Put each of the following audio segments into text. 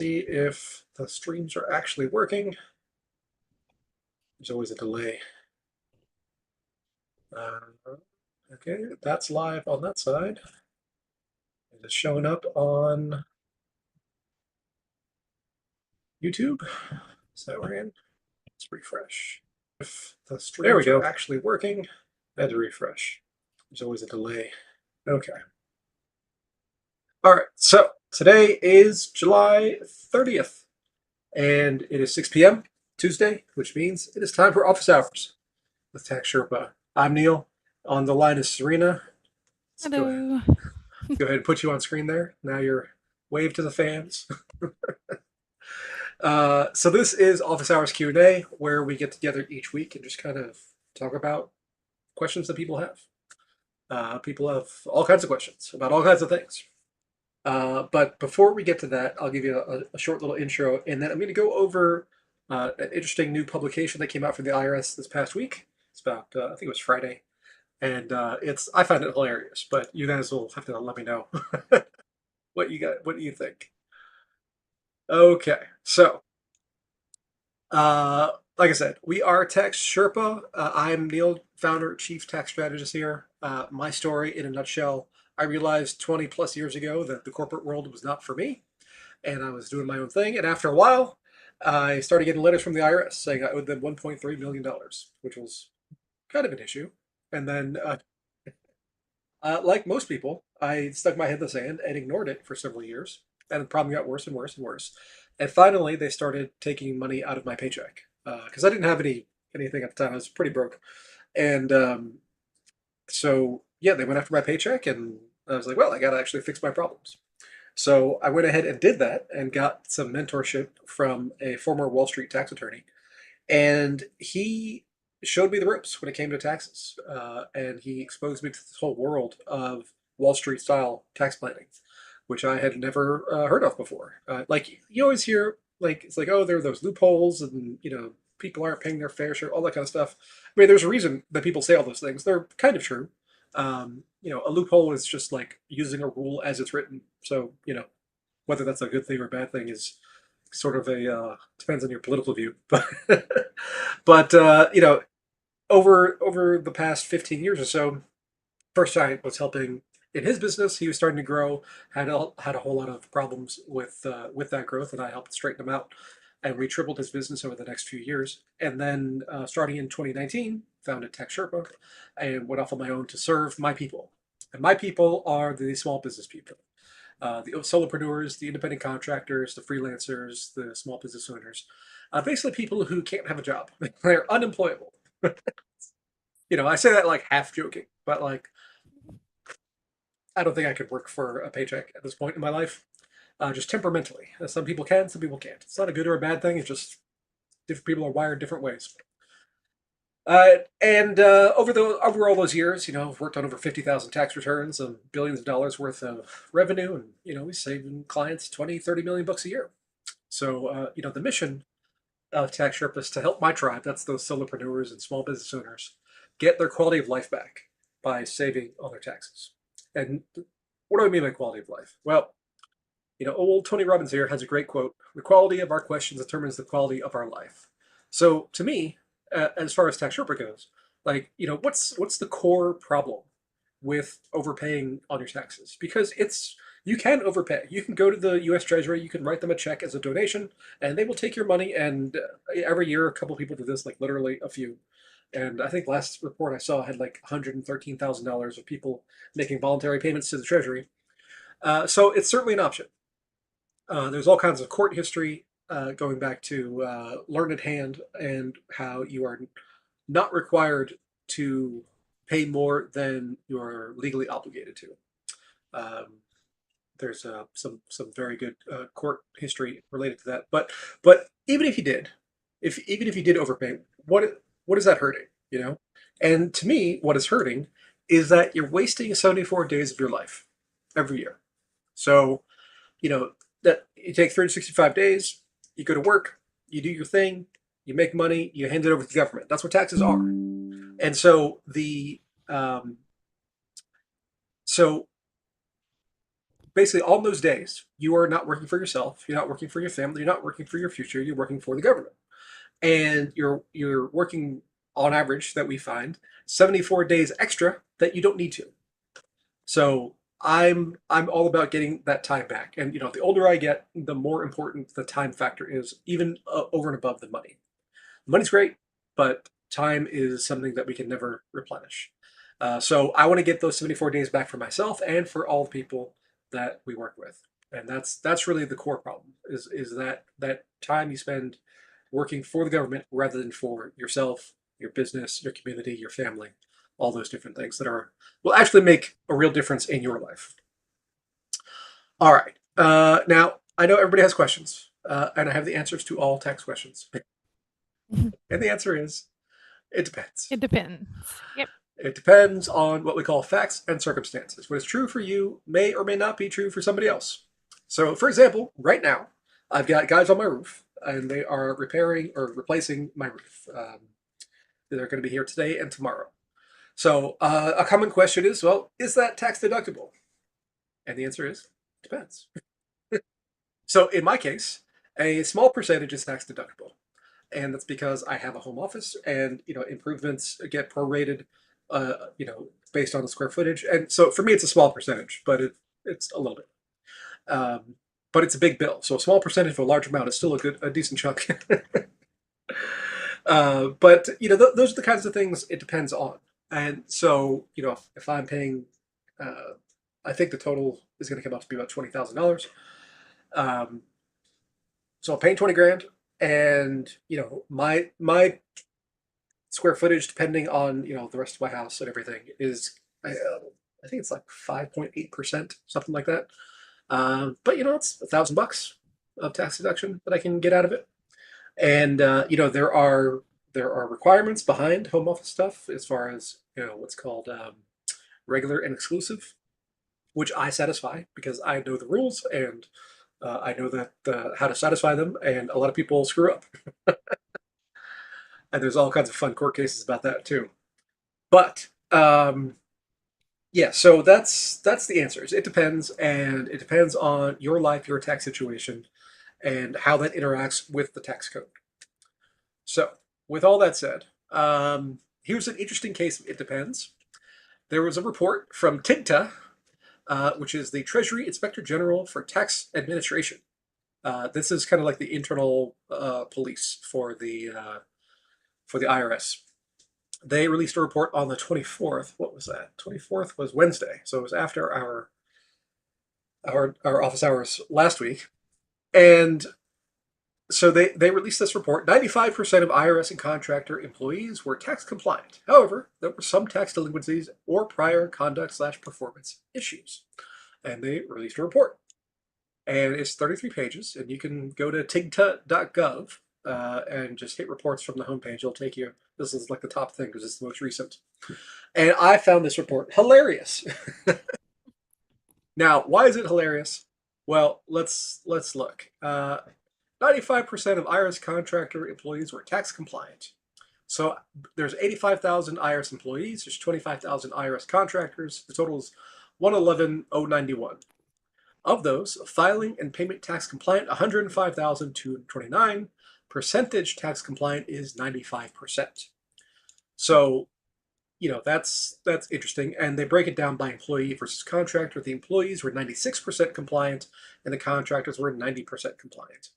See if the streams are actually working. There's always a delay. Okay, that's live on that side. It is showing up on YouTube. So we're in. Let's refresh. If the streams are actually working, I had to refresh. There's always a delay. Okay. All right, so today is July 30th, and it is 6 p.m. Tuesday, which means it is time for office hours with Tax Sherpa. I'm Neil. On the line is Serena. Let's Hello. go ahead and put you on screen there. Now you're wave to the fans. So this is Office Hours Q&A, where we get together each week and just kind of talk about questions that people have. People have all kinds of questions about all kinds of things. But before we get to that, I'll give you a short little intro, and then I'm going to go over an interesting new publication that came out from the IRS this past week. It's about, I think it was Friday, and I find it hilarious. But you guys will have to let me know what you got. What do you think? Okay, so like I said, we are Tax Sherpa. I'm Neil, founder, chief tax strategist here. My story in a nutshell, I realized 20 plus years ago that the corporate world was not for me, and I was doing my own thing. And after a while, I started getting letters from the IRS saying I owed them $1.3 million, which was kind of an issue. And then, like most people, I stuck my head in the sand and ignored it for several years. And the problem got worse and worse and worse. And finally, they started taking money out of my paycheck because I didn't have anything at the time. I was pretty broke, and so yeah, they went after my paycheck, and I was like, well, I got to actually fix my problems. So I went ahead and did that, and got some mentorship from a former Wall Street tax attorney, and he showed me the ropes when it came to taxes, and he exposed me to this whole world of Wall Street style tax planning, which I had never heard of before. Like you always hear, like it's like, oh, there are those loopholes, and people aren't paying their fair share, all that kind of stuff. I mean, there's a reason that people say all those things. They're kind of true. A loophole is just like using a rule as it's written. So whether that's a good thing or a bad thing is sort of a depends on your political view. But over the past 15 years or so, first I was helping in his business. He was starting to grow, had a whole lot of problems with that growth, and I helped straighten him out. And we tripled his business over the next few years. And then starting in 2019, founded Tech Sherpa and went off on my own to serve my people. And my people are the small business people, the solopreneurs, the independent contractors, the freelancers, the small business owners, basically people who can't have a job. They're unemployable. I say that like half joking, but like I don't think I could work for a paycheck at this point in my life. Just temperamentally, some people can, some people can't. It's not a good or a bad thing. It's just different people are wired different ways. And over all those years, I've worked on over 50,000 tax returns and billions of dollars worth of revenue, and we saving clients 20, 30 million bucks a year. So the mission of Tax Sherpa is to help my tribe, that's those solopreneurs and small business owners, get their quality of life back by saving on their taxes. And what do I mean by quality of life? Well, old Tony Robbins here has a great quote: "The quality of our questions determines the quality of our life." So to me, as far as tax Sherpa goes, like what's the core problem with overpaying on your taxes? Because you can overpay. You can go to the U.S. Treasury, you can write them a check as a donation, and they will take your money. And every year, a couple people do this, like literally a few. And I think last report I saw had like $113,000 of people making voluntary payments to the Treasury. So it's certainly an option. There's all kinds of court history going back to Learned Hand and how you are not required to pay more than you're legally obligated to. Um, there's some very good court history related to that. But even if you did, if even if you did overpay, what is that hurting? And to me, what is hurting is that you're wasting 74 days of your life every year. So you know that you take 365 days, you go to work, you do your thing, you make money, you hand it over to the government. That's what taxes are. And so the um, so basically on those days, you are not working for yourself, you're not working for your family, you're not working for your future, you're working for the government. And you're working on average that we find 74 days extra that you don't need to. So I'm all about getting that time back. And the older I get, the more important the time factor is, even over and above the money. Money's great, but time is something that we can never replenish. So I want to get those 74 days back for myself and for all the people that we work with. And that's really the core problem is that time you spend working for the government rather than for yourself, your business, your community, your family, all those different things that are will actually make a real difference in your life. All right. Now I know everybody has questions, and I have the answers to all tax questions. And the answer is it depends. It depends. Yep. It depends on what we call facts and circumstances. What is true for you may or may not be true for somebody else. So, for example, right now, I've got guys on my roof, and they are repairing or replacing my roof. They're going to be here today and tomorrow. So, a common question is, well, is that tax deductible? And the answer is, depends. So, in my case, a small percentage is tax deductible, and that's because I have a home office, and improvements get prorated, based on the square footage, and so for me it's a small percentage, but it's a little bit, but it's a big bill. So a small percentage of a large amount is still a decent chunk. But those are the kinds of things it depends on, and so if I'm paying, I think the total is going to come out to be about $20,000. Um, so I'm paying 20 grand, and my square footage, depending on the rest of my house and everything, is I think it's like 5.8%, something like that. But it's $1,000 of tax deduction that I can get out of it. And there are requirements behind home office stuff as far as what's called regular and exclusive, which I satisfy because I know the rules, and I know that how to satisfy them, and a lot of people screw up. And there's all kinds of fun court cases about that too. But yeah, so that's the answers. It depends, and it depends on your life, your tax situation, and how that interacts with the tax code. So, with all that said, here's an interesting case. It depends. There was a report from TIGTA, which is the Treasury Inspector General for Tax Administration. This is kind of like the internal police for the IRS. They released a report on the 24th. What was that? 24th was Wednesday, so it was after our office hours last week. And so they released this report. 95% of IRS and contractor employees were tax compliant. However, there were some tax delinquencies or prior conduct/performance issues. And they released a report. And it's 33 pages, and you can go to tigta.gov and just hit reports from the homepage. It'll take you. This is like the top thing because it's the most recent. And I found this report hilarious. Now, why is it hilarious? Well, let's look. 95% of IRS contractor employees were tax compliant. So there's 85,000 IRS employees. There's 25,000 IRS contractors. The total is 111,091. Of those, filing and payment tax compliant, 105,229. Percentage tax compliant is 95%. So, that's interesting. And they break it down by employee versus contractor. The employees were 96% compliant, and the contractors were 90% compliant.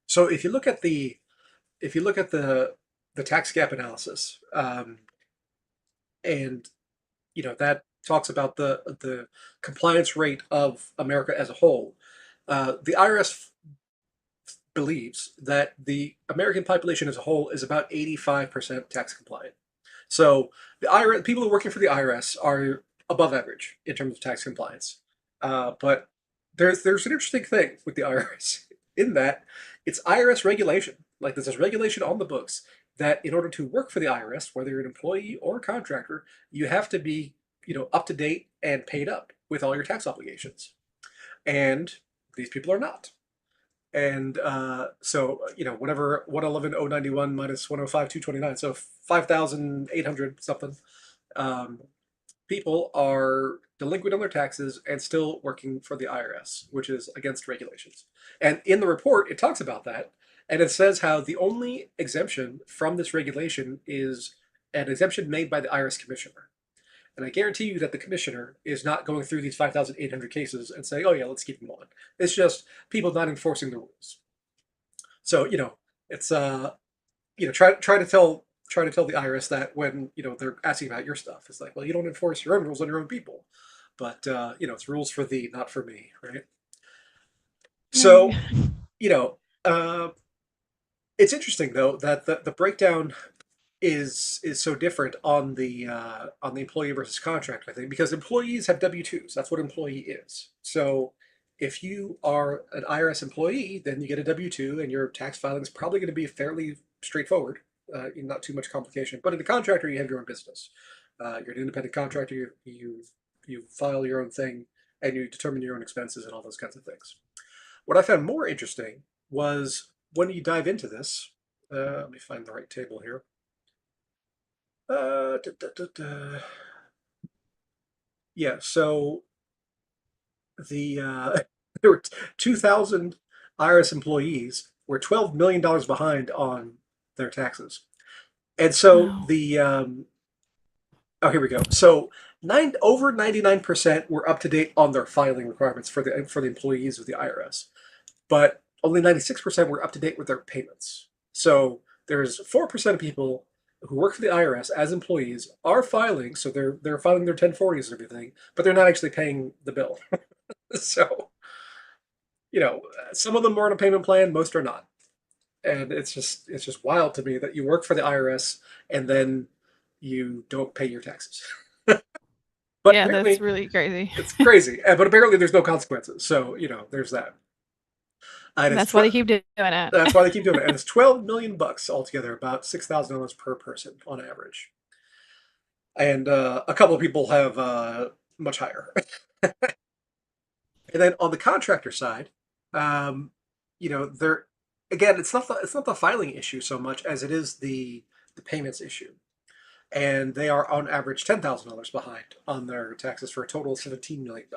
So if you look at the tax gap analysis, and that talks about the compliance rate of America as a whole. The IRS believes that the American population as a whole is about 85% tax compliant. So the IRS, people who are working for the IRS are above average in terms of tax compliance. But there's an interesting thing with the IRS in that it's IRS regulation. Like there's this regulation on the books that in order to work for the IRS, whether you're an employee or a contractor, you have to be up to date and paid up with all your tax obligations. And these people are not. And so whatever 111,091 minus 105,229, so 5,800 something people are delinquent on their taxes, and still working for the IRS, which is against regulations. And in the report, it talks about that. And it says how the only exemption from this regulation is an exemption made by the IRS commissioner. And I guarantee you that the commissioner is not going through these 5,800 cases and saying, oh, yeah, let's keep them on. It's just people not enforcing the rules. So, it's, try to tell the IRS that when, they're asking about your stuff. It's like, well, you don't enforce your own rules on your own people. But, it's rules for thee, not for me, right? Right. So, you know, uh, it's interesting, though, that the breakdown is so different on the employee versus contract, I think, because employees have W-2s. That's what employee is. So if you are an IRS employee, then you get a W-2, and your tax filing is probably going to be fairly straightforward, not too much complication. But in the contractor, you have your own business. You're an independent contractor. You file your own thing, and you determine your own expenses and all those kinds of things. What I found more interesting was when you dive into this. Let me find the right table here. Da, da, da, da. Yeah, so there were 2,000 IRS employees were $12 million behind on their taxes, and so Wow. the oh, here we go. So over 99% were up to date on their filing requirements for the employees of the IRS, but only 96% were up to date with their payments. So there's 4% of people who work for the IRS as employees are filing, so they're filing their 1040s and everything, but they're not actually paying the bill. So, you know, some of them are on a payment plan, most are not. And it's just wild to me that you work for the IRS and then you don't pay your taxes. But Yeah, that's apparently really crazy. it's crazy. But apparently there's no consequences. So, there's that. And And it's that's why they 12 keep doing it. That's why they keep doing it. And it's 12 million bucks altogether, about $6,000 per person on average. And a couple of people have much higher. And then on the contractor side, um, they're again, it's not the filing issue so much as it is the payments issue. And they are on average $10,000 behind on their taxes for a total of $17 million.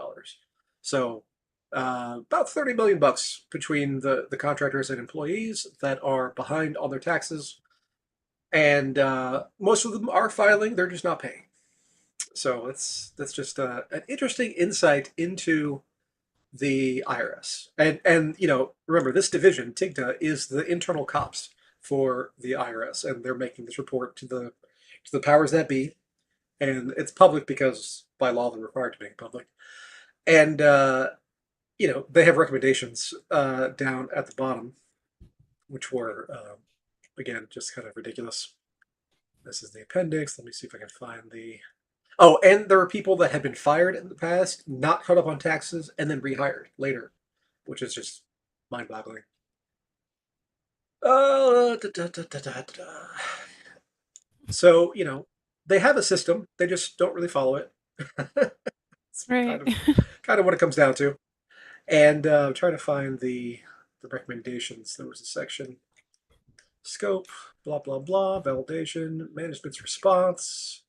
So about 30 million bucks between the contractors and employees that are behind on their taxes, and most of them are filing; they're just not paying. So that's just an interesting insight into the IRS. And remember, this division, TIGTA, is the internal cops for the IRS, and they're making this report to the powers that be, and it's public because by law they're required to make it public. And they have recommendations down at the bottom, which were again just kind of ridiculous. This is the appendix. Let me see if I can find the. Oh, and there are people that have been fired in the past, not caught up on taxes, and then rehired later, which is just mind-boggling. Da, da, da, da, da, da. So, they have a system, they just don't really follow it. It's kind Right. of kind of what it comes down to. And I'm trying to find the recommendations. There was a section: scope, blah blah blah, validation, management's response,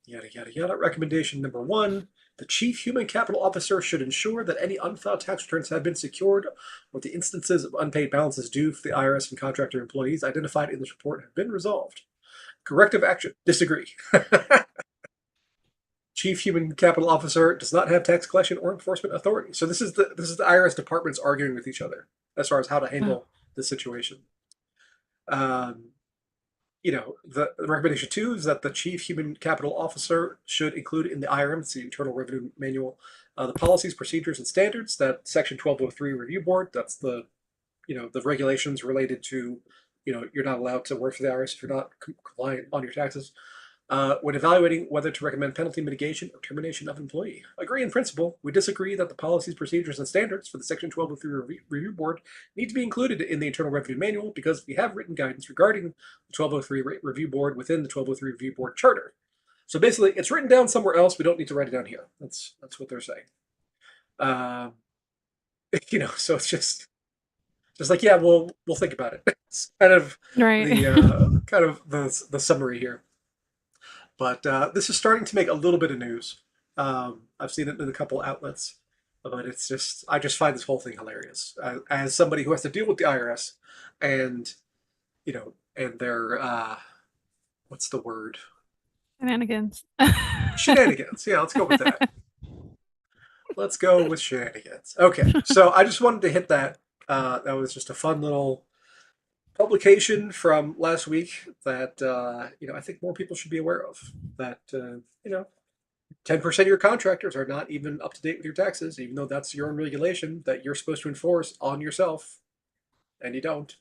yada yada yada. Recommendation number one: the chief human capital officer should ensure that any unfiled tax returns have been secured, or the instances of unpaid balances due for the IRS and contractor employees identified in this report have been resolved. Corrective action: disagree. Chief Human Capital Officer does not have tax collection or enforcement authority. So this is the IRS departments arguing with each other as far as how to Oh, handle the situation. Um, the recommendation two is that the Chief Human Capital Officer should include in the IRM, it's the Internal Revenue Manual, the policies, procedures, and standards that Section 1203 Review Board. That's the regulations related to, you're not allowed to work for the IRS if you're not compliant on your taxes. When evaluating whether to recommend penalty mitigation or termination of employee. Agree in principle. We disagree that the policies, procedures, and standards for the Section 1203 Review Board need to be included in the Internal Revenue Manual because we have written guidance regarding the 1203 Review Board within the 1203 Review Board Charter. So basically, it's written down somewhere else. We don't need to write it down here. That's what they're saying. Uh, so it's just like, yeah, we'll think about it. It's kind of right. the summary here. But this is starting to make a little bit of news. I've seen it in a couple outlets, but it's just I just find this whole thing hilarious. As somebody who has to deal with the IRS, and and their what's the word? Shenanigans. Shenanigans. Yeah, let's go with that. Let's go with shenanigans. Okay, so I just wanted to hit that. That was just a fun little publication from last week that I think more people should be aware of. That 10% of your contractors are not even up to date with your taxes, even though that's your own regulation that you're supposed to enforce on yourself, and you don't.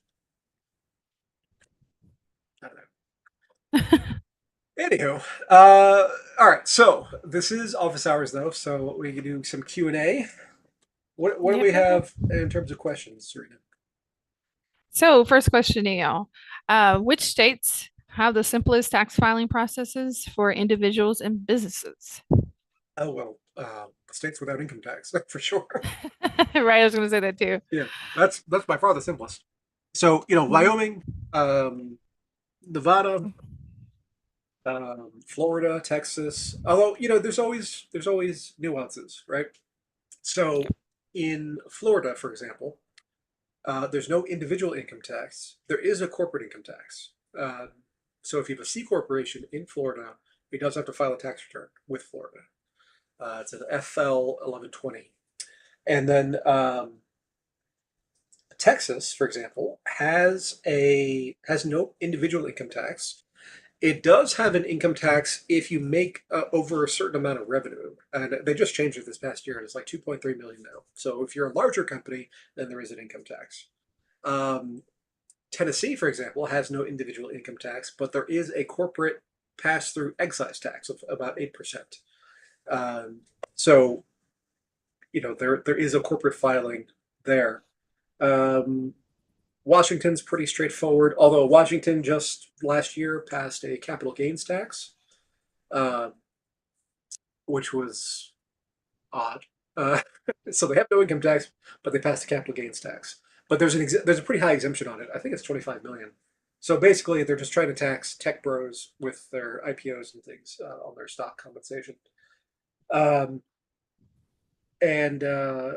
I don't know. Anywho, all right. So this is office hours, though, so we can do some Q&A. What do Yep, we yep, yep. have in terms of questions, Serena? So, first question, Neil. Which states have the simplest tax filing processes for individuals and businesses? Oh well, states without income tax for sure. Right, I was going to say that too. Yeah, that's by far the simplest. So Mhm. Wyoming, Nevada, Florida, Texas. Although there's always nuances, right? So in Florida, for example, there's no individual income tax. There is a corporate income tax. So if you have a C corporation in Florida, it does have to file a tax return with Florida. It's an FL 1120. And then Texas, for example, has no individual income tax. It does have an income tax if you make over a certain amount of revenue, and they just changed it this past year, and it's like 2.3 million now. So if you're a larger company, then there is an income tax. Um, Tennessee, for example, has no individual income tax, but there is a corporate pass-through excise tax of about 8%. Um, so there is a corporate filing there. Um, Washington's pretty straightforward, although Washington just last year passed a capital gains tax, uh, which was odd. Uh, so they have no income tax, but they passed a capital gains tax. But there's a pretty high exemption on it. I think it's 25 million. So basically, they're just trying to tax tech bros with their IPOs and things on their stock compensation. Um, and uh,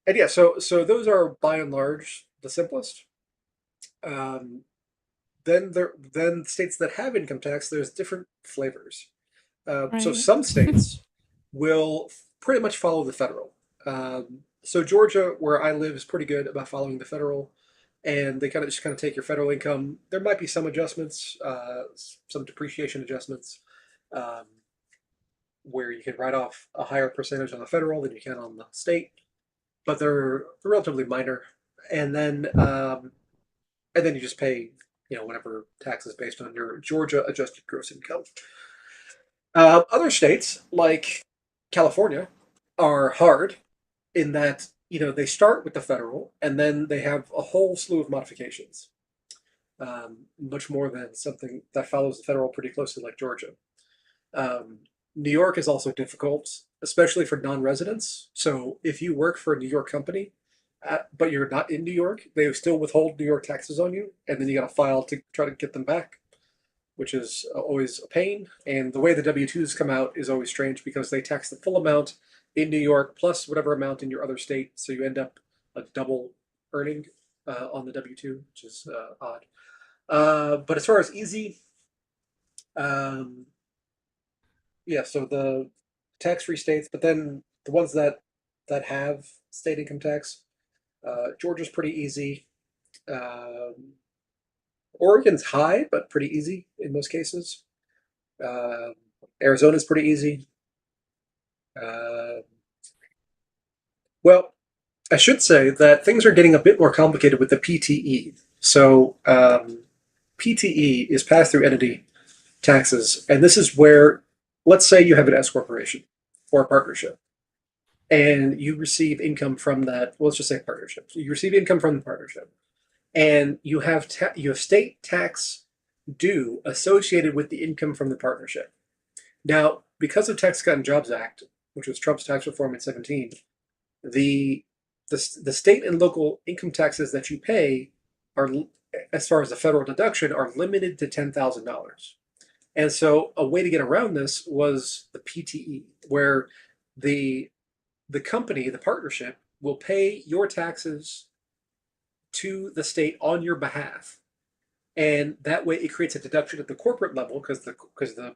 and yeah, so those are by and large the simplest. Um, then states that have income tax, there's different flavors. So Right. some states will pretty much follow the federal. So Georgia, where I live, is pretty good about following the federal, and they kind of take your federal income. There might be some adjustments, some depreciation adjustments, um, where you can write off a higher percentage on the federal than you can on the state, but they're relatively minor. And then and then you just pay whatever taxes based on your Georgia adjusted gross income. Other states like California are hard in that they start with the federal and then they have a whole slew of modifications, much more than something that follows the federal pretty closely like Georgia. Um, New York is also difficult, especially for non-residents. So if you work for a New York company, but you're not in New York, they still withhold New York taxes on you, and then you got to file to try to get them back, which is always a pain. And the way the W-2s come out is always strange because they tax the full amount in New York plus whatever amount in your other state, so you end up a double earning on the W-2, which is odd. But as far as easy, um, yeah, so the tax-free states, but then the ones that have state income tax, Georgia's pretty easy. Um, Oregon's high, but pretty easy in most cases. Uh, Arizona's pretty easy. Uh, well, I should say that things are getting a bit more complicated with the PTE. So PTE is pass-through entity taxes, and this is where, let's say you have an S corporation or a partnership, and you receive income from that. Well, let's just say partnership. So you receive income from the partnership, and you have state tax due associated with the income from the partnership. Now, because of Tax Cut and Jobs Act, which was Trump's tax reform in 17, the the state and local income taxes that you pay are, as far as the federal deduction, are limited to $10,000. And so a way to get around this was the PTE, where the the company, the partnership, will pay your taxes to the state on your behalf, and that way it creates a deduction at the corporate level because the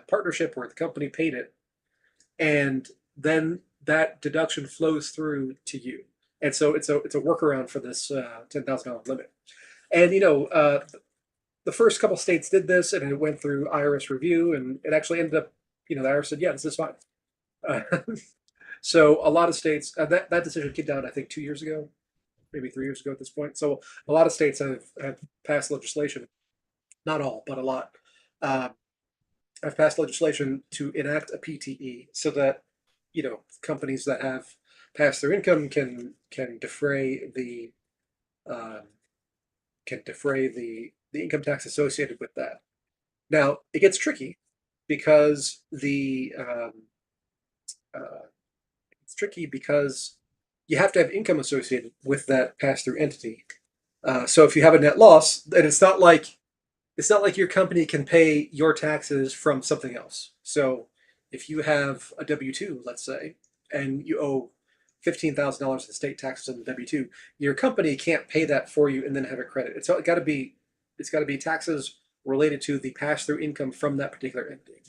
partnership or the company paid it, and then that deduction flows through to you. And so it's a workaround for this $10,000 limit. And the first couple states did this, and it went through IRS review, and it actually ended up, the IRS said, yeah, this is fine. Uh, so a lot of states, that decision came down, I think, 2 years ago, maybe 3 years ago at this point. So a lot of states have passed legislation, not all, but a lot, uh, have passed legislation to enact a PTE so that companies that have passed their income can defray um, the income tax associated with that. Now it gets tricky because uh, it's tricky because you have to have income associated with that pass-through entity. So if you have a net loss, then it's not like your company can pay your taxes from something else. So if you have a W-2, let's say, and you owe $15,000 in state taxes on the W-2, your company can't pay that for you and then have a credit. It's got to be taxes related to the pass-through income from that particular entity.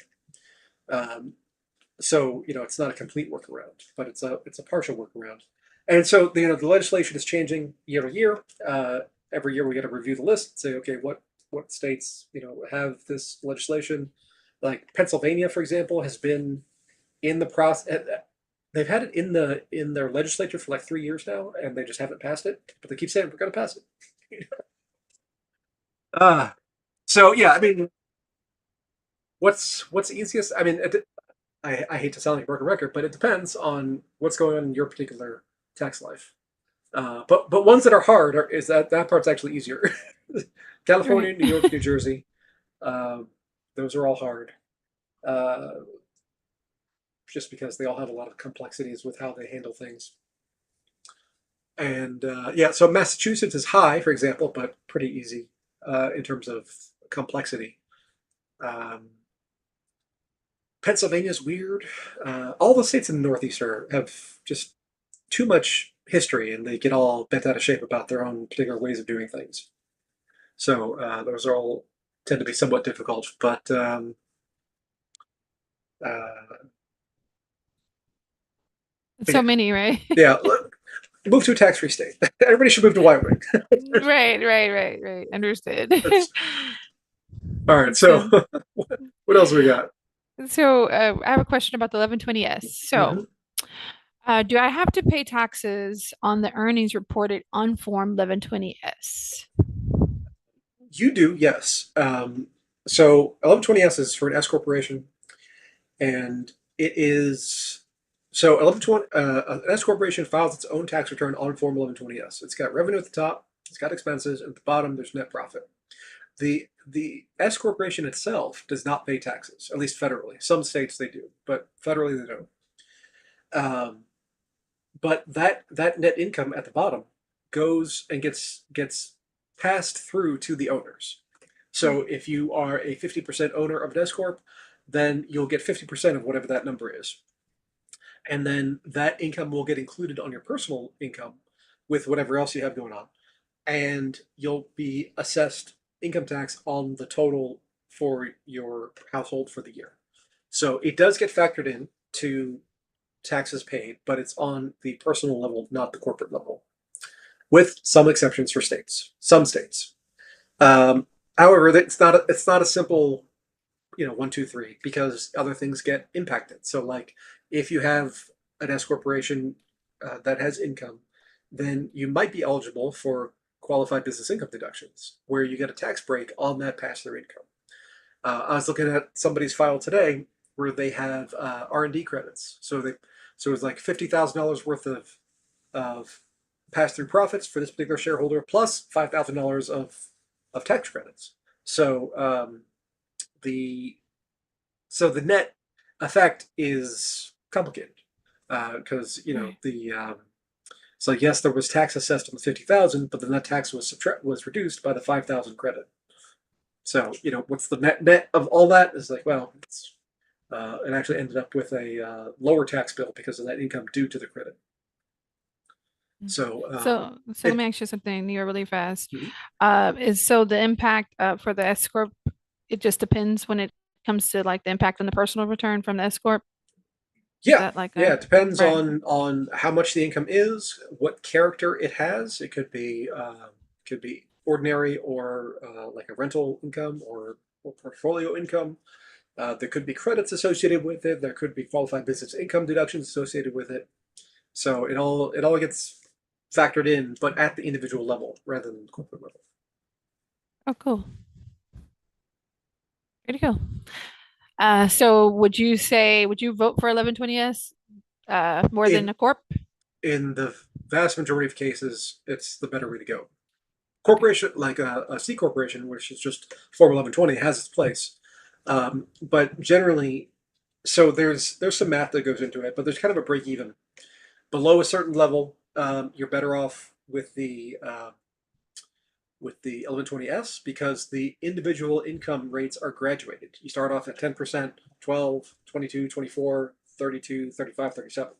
So it's not a complete workaround, but it's a partial workaround. And so the legislation is changing year to year. Every year we got to review the list and say, okay, what states have this legislation. Like Pennsylvania, for example, has been in the process. They've had it in their legislature for like 3 years now, and they just haven't passed it. But they keep saying we're going to pass it. uh, so yeah, I mean, what's easiest? I mean, I hate to sound like a broken record, but it depends on what's going on in your particular tax life. But ones that are hard is that part's actually easier. Right. California, New York, New Jersey, uh, those are all hard. Uh, just because they all have a lot of complexities with how they handle things. And yeah, so Massachusetts is high, for example, but pretty easy in terms of complexity. Um, Pennsylvania is weird. All the states in the Northeast have just too much history, and they get all bent out of shape about their own particular ways of doing things. So those are all tend to be somewhat difficult. But uh, So many, right? yeah, move to a tax-free state. Everybody should move to Wyoming. Right. Understood. That's all right. Makes So sense. what else we got? So, I have a question about the 1120S. So, Mhm. do I have to pay taxes on the earnings reported on Form 1120S? You do, yes. So 1120S is for an S corporation, and it is so 1120. An S corporation files its own tax return on Form 1120S. It's got revenue at the top, it's got expenses, and at the bottom there's net profit. The S corporation itself does not pay taxes, at least federally. Some states they do, but federally they don't. Um, but that net income at the bottom goes and gets passed through to the owners. So if you are a 50% owner of an S corp, then you'll get 50% of whatever that number is, and then that income will get included on your personal income with whatever else you have going on, and you'll be assessed income tax on the total for your household for the year. So it does get factored in to taxes paid, but it's on the personal level, not the corporate level, with some exceptions for states. Some states. Um, However, it's not a simple 1, 2, 3, because other things get impacted. So like if you have an S corporation that has income, then you might be eligible for qualified business income deductions, where you get a tax break on that pass-through income. I was looking at somebody's file today where they have R&D credits. So it's like $50,000 worth of pass-through profits for this particular shareholder, plus $5,000 of tax credits. So the the net effect is complicated because Right. the so yes, there was tax assessed on the 50,000, but the net tax was reduced by the 5,000 credit. So what's the net of all that? Is like, well, it's and actually ended up with a lower tax bill because of that income due to the credit. Mm. So So let it me ask you something here really fast. mhm. Is so the impact for the S corp, it just depends when it comes to like the impact on the personal return from the S corp. Is Yeah, that like yeah. a It depends right? on how much the income is, what character it has. It could be ordinary or like a rental income or portfolio income. There could be credits associated with it. There could be qualified business income deductions associated with it. So it all gets factored in, but at the individual level rather than the corporate level. Oh, cool. Way to go. So would you vote for 1120S more than In a corp? in the vast majority of cases, it's the better way to go. Okay. Corporation, like a C corporation, which is just Form 1120, has its place. But generally, so there's some math that goes into it, but there's kind of a break even. Below a certain level, you're better off with the 1120S because the individual income rates are graduated. You start off at 10%, 12, 22, 24, 32, 35, 37.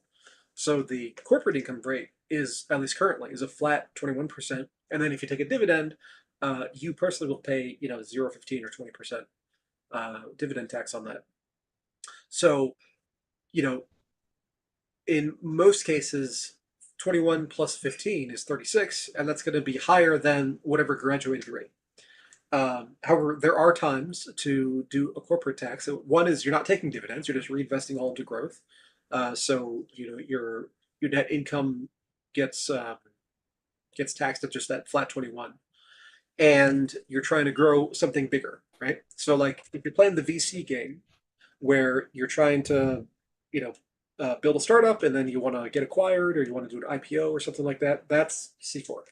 So the corporate income rate is, at least currently, is a flat 21%. And then if you take a dividend, you personally will pay, 0, 15, or 20% dividend tax on that. So, you know, in most cases, 21 plus 15 is 36, and that's going to be higher than whatever graduated rate. However, there are times to do a corporate tax. So one is you're not taking dividends; you're just reinvesting all into growth. So your net income gets gets taxed at just that flat 21, and you're trying to grow something bigger, right? So like if you're playing the VC game, where you're trying to, you know, build a startup and then you want to get acquired or you want to do an IPO or something like that, that's C corp,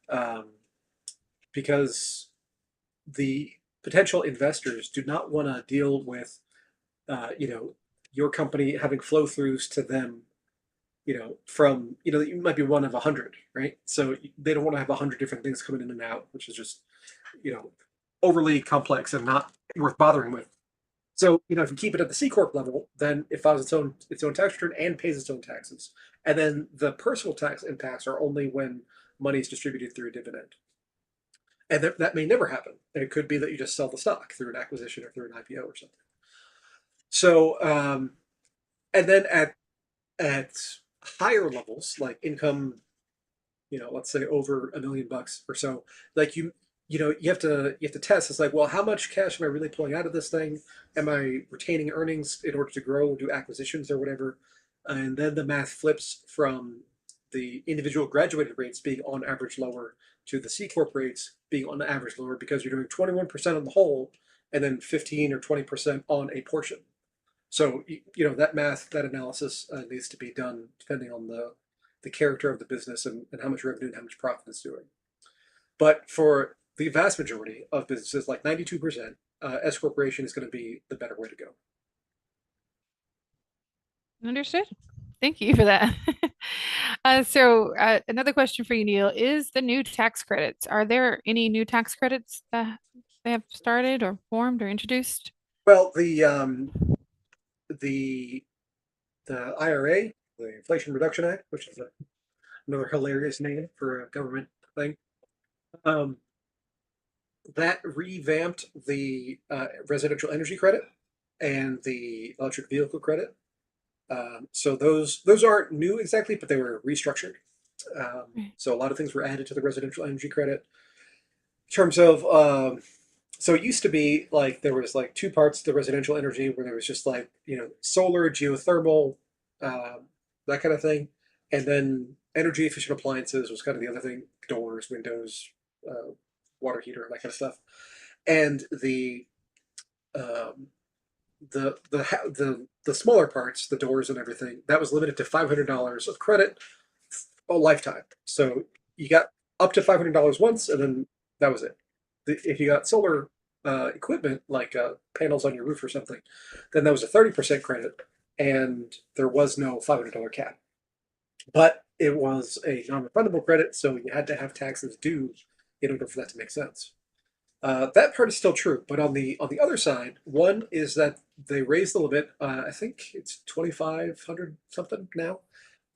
um, because the potential investors do not want to deal with your company having flow throughs to them, from you might be one of 100, right? So they don't want to have 100 different things coming in and out, which is just you know overly complex and not worth bothering with. So if you keep it at the C corp level, then it files its own tax return and pays its own taxes, and then the personal tax impacts are only when money is distributed through a dividend. And that may never happen. It could be that you just sell the stock through an acquisition or through an IPO or something. So, and then at higher levels, like income, let's say over $1 million or so, like you have to test. It's like, well, how much cash am I really pulling out of this thing? Am I retaining earnings in order to grow or do acquisitions or whatever? And then the math flips from the individual graduated rates being on average lower to the C corp rates being on average lower because you're doing 21% on the whole and then 15 or 20% on a portion. So that math, that analysis needs to be done depending on the character of the business and how much revenue and how much profit it's doing. But for the vast majority of businesses, like 92%, S corporation is going to be the better way to go. Understood. Thank you for that. Another question for you, Neil, is the new tax credits. Are there any new tax credits that they have started or formed or introduced? Well, the the IRA, the Inflation Reduction Act, which is another hilarious name for a government thing, um, that revamped the residential energy credit and the electric vehicle credit. So those aren't new exactly, but they were restructured. Right. So a lot of things were added to the residential energy credit. In terms of so it used to be like there was like two parts to the residential energy where there was just like solar, geothermal, that kind of thing, and then energy efficient appliances was kind of the other thing: doors, windows, uh, water heater, that kind of stuff. And um, the smaller parts, the doors and everything, that was limited to $500 of credit a lifetime. So you got up to $500 once, and then that was it. If you got solar equipment like panels on your roof or something, then that was a 30% credit, and there was no $500 cap. But it was a non-refundable credit, so you had to have taxes due in order for that to make sense. That part is still true, but on the other side, one is that they raised the limit. I think it's 2,500 something now.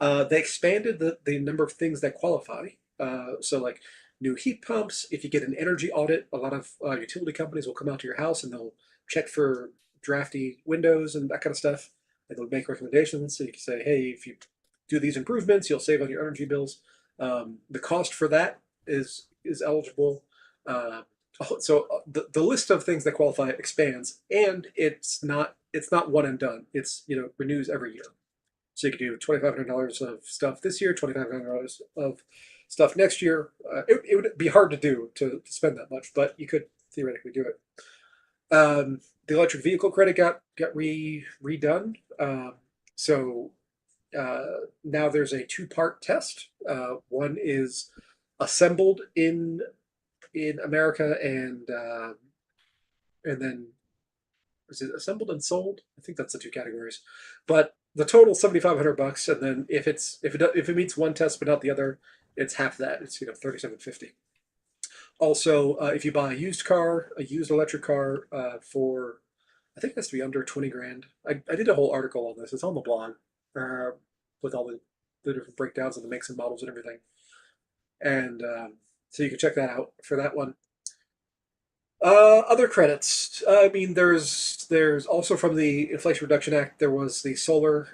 They expanded the number of things that qualify. So like new heat pumps. If you get an energy audit, a lot of utility companies will come out to your house and they'll check for drafty windows and that kind of stuff. And they'll make recommendations. So you can say, hey, if you do these improvements, you'll save on your energy bills. The cost for that is eligible. Uh, the list of things that qualify expands, and it's not one and done. It's renews every year. So you could do $2,500 of stuff this year, $2,500 of stuff next year. It would be hard to do to spend that much, but you could theoretically do it. The electric vehicle credit got redone. So now there's a two-part test. One is assembled in America, and then is it assembled and sold? I think that's the two categories. But the total $7,500, and then if it meets one test but not the other, it's half that. It's 3,750. Also, if you buy a used electric car for, I think it has to be under 20 grand. I did a whole article on this. It's on the blog with all the different breakdowns of the makes and models and everything. And so you can check that out for that one. Other credits. I mean, there's also from the Inflation Reduction Act. There was the solar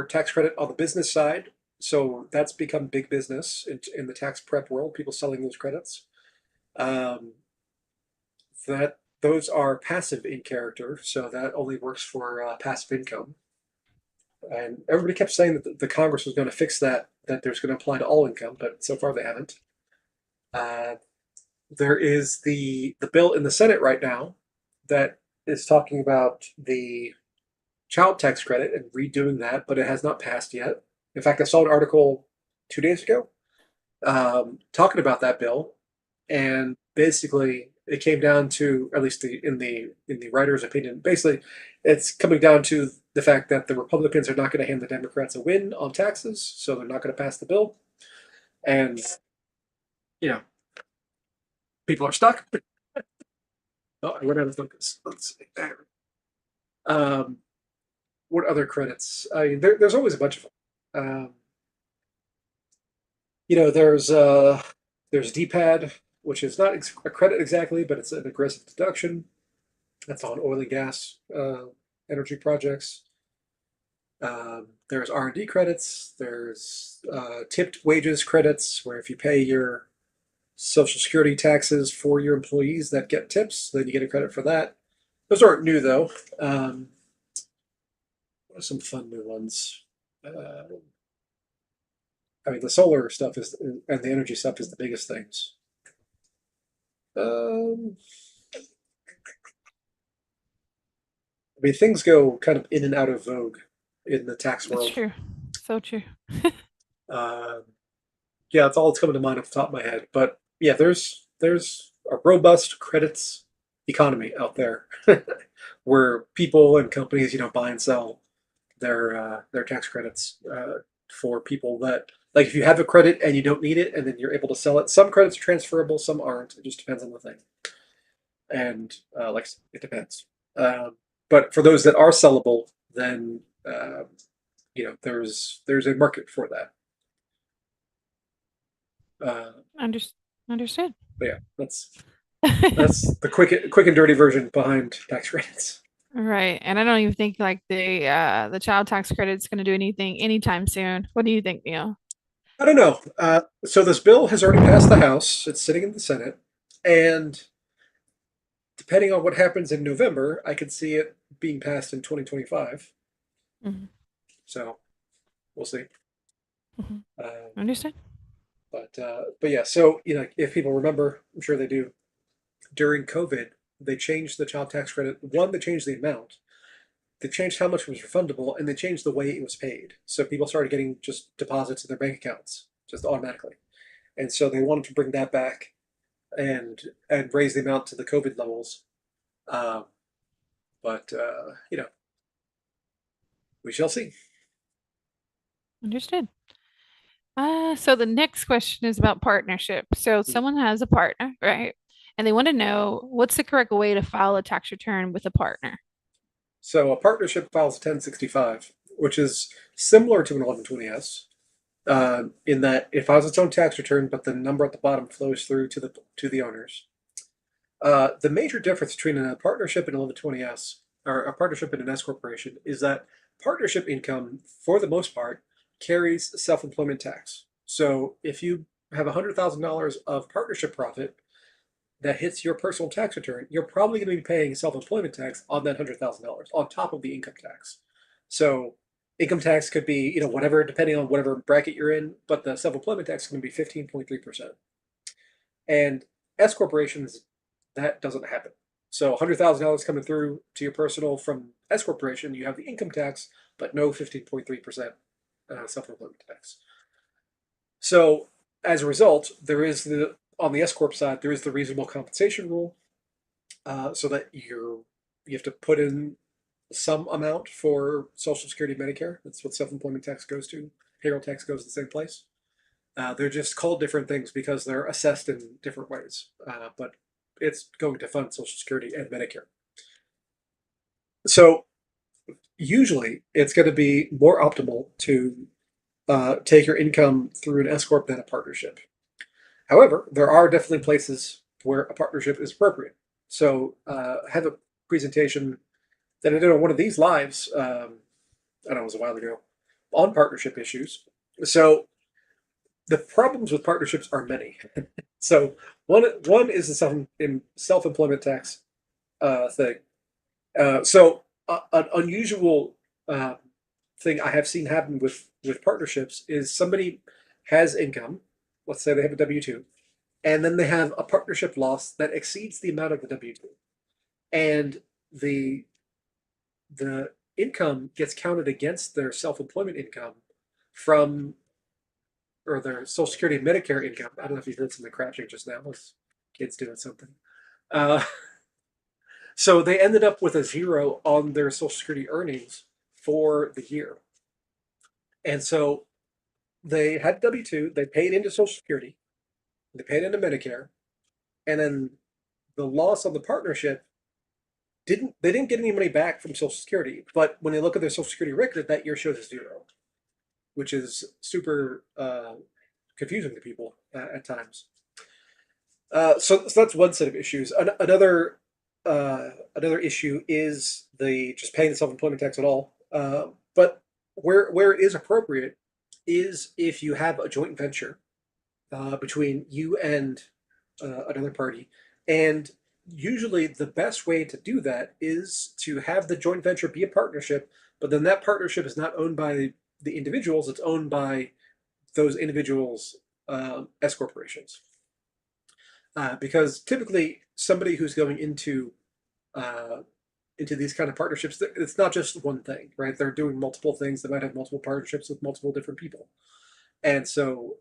tax credit on the business side. So that's become big business in the tax prep world. People selling those credits. Um, that those are passive in character, so that only works for passive income. And everybody kept saying that the Congress was going to fix that. That there's going to apply to all income, but so far they haven't. Uh, there is the bill in the Senate right now that is talking about the child tax credit and redoing that, but it has not passed yet. In fact, I saw an article 2 days ago talking about that bill, and basically it came down to, at least in the writer's opinion, basically it's coming down to the fact that the Republicans are not going to hand the Democrats a win on taxes, so they're not going to pass the bill, and you know people are stuck. Oh, I went out of focus. Let's see. Um, what other credits? I mean, there's always a bunch of them. You know, there's DPAD, which is not a credit exactly, but it's an aggressive deduction. That's on oil and gas energy projects. There's R&D credits. There's tipped wages credits, where if you pay your Social Security taxes for your employees that get tips, then you get a credit for that. Those aren't new though. What are some fun new ones? I mean, the solar stuff is and the energy stuff is the biggest things. Um, I mean, things go kind of in and out of vogue in the tax That's world. true. So true. Uh, yeah, that's all that's coming to mind off the top of my head. But yeah, there's a robust credits economy out there where people and companies, buy and sell their tax credits for people that like if you have a credit and you don't need it, and then you're able to sell it. Some credits are transferable, some aren't. It just depends on the thing, and like it depends. But for those that are sellable, then there's a market for that. Uh, Under- Understood. but yeah, that's the quick and dirty version behind tax credits. Right. And I don't even think like the child tax credit's gonna do anything anytime soon. What do you think, Neil? I don't know. So this bill has already passed the House. It's sitting in the Senate, and depending on what happens in November, I could see it being passed in 2025. Mhm, So we'll see. mhm. Uh, Understood. but yeah. So if people remember, I'm sure they do. During COVID, they changed the child tax credit. One, they changed the amount. They changed how much was refundable, and they changed the way it was paid. So people started getting just deposits in their bank accounts just automatically. And so they wanted to bring that back and raise the amount to the COVID levels. Um, but we shall see. Understood. So the next question is about partnership. So someone has a partner, right? And they want to know what's the correct way to file a tax return with a partner. So a partnership files 1065, which is similar to an 1120S, in that it files its own tax return, but the number at the bottom flows through to the owners. The major difference between a partnership and 1120S, or a partnership and an S corporation, is that partnership income, for the most part, carries self-employment tax. So if you have $100,000 of partnership profit that hits your personal tax return, you're probably going to be paying self-employment tax on that $100,000 on top of the income tax. So income tax could be, whatever, depending on whatever bracket you're in, but the self-employment tax is going to be 15.3%. And S corporations, that doesn't happen. So $100,000 coming through to your personal from S corporation, you have the income tax, but no 15.3% self-employment tax. So as a result, there is on the S corp side, there is the reasonable compensation rule, so that you have to put in some amount for Social Security, Medicare. That's what self-employment tax goes to. Payroll tax goes to the same place. They're just called different things because they're assessed in different ways. But it's going to fund Social Security and Medicare. So usually it's going to be more optimal to take your income through an S corp than a partnership. However, there are definitely places where a partnership is appropriate. So I have a presentation that I did on one of these lives. I don't know, it was a while ago, on partnership issues. So the problems with partnerships are many. So one is the self-employment tax thing. An unusual uh, thing I have seen happen with partnerships is somebody has income. Let's say they have a W-2, and then they have a partnership loss that exceeds the amount of the W-2, and the the income gets counted against their self-employment income from or their Social Security and Medicare income. I don't know if you heard something crashing just now. Those kids doing something. Uh, so they ended up with a zero on their Social Security earnings for the year. And so they had W-2, they paid into Social Security, they paid into Medicare, and then the loss on the partnership didn't get any money back from Social Security. But when they look at their Social Security record, that year shows a zero, which is super confusing to people at times. So that's one set of issues. Another issue is the just paying the self-employment tax at all. But where it is appropriate is if you have a joint venture between you and another party, and usually the best way to do that is to have the joint venture be a partnership, but then that partnership is not owned by the individuals; it's owned by those individuals' S corporations. Because typically somebody who's going uh, into these kind of partnerships, it's not just one thing, right? They're doing multiple things. They might have multiple partnerships with multiple different people, and so